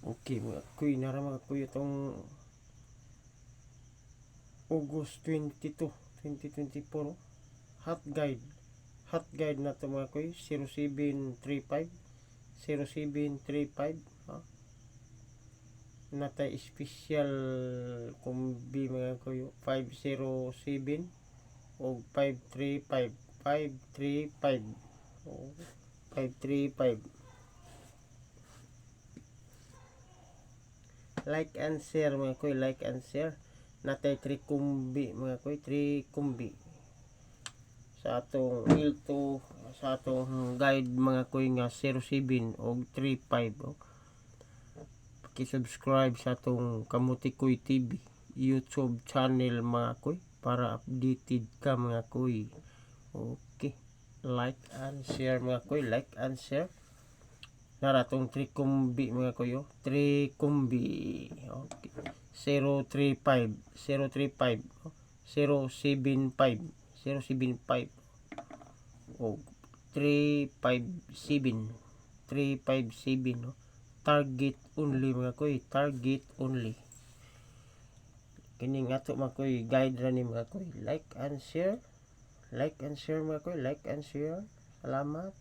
Okay mga kuy, naramag ko itong August 22, 2024. Hot guide na ito mga kuy, 0735 ha? Natay special kumbi mga kuy, 507 o 535 535. Like and share mga kuy, like and share. Natay 3 kumbi mga kuy, 3 kumbi sa atong ilto, sa atong guide mga kuy nga 07 o 35. Paki-subscribe sa atong Kamuti Kuy TV YouTube channel mga kuy para updated ka mga kuy. Okay, like and share mga kuy, like and share. Naratong 3 kumbi mga kuy, 3 kumbi. Okay, 035 075 o 357 no? Target only mga kuy, target only. Kining ato mga kuy, guide ra ni mga kuy. Like and share mga kuy, like and share. Salamat.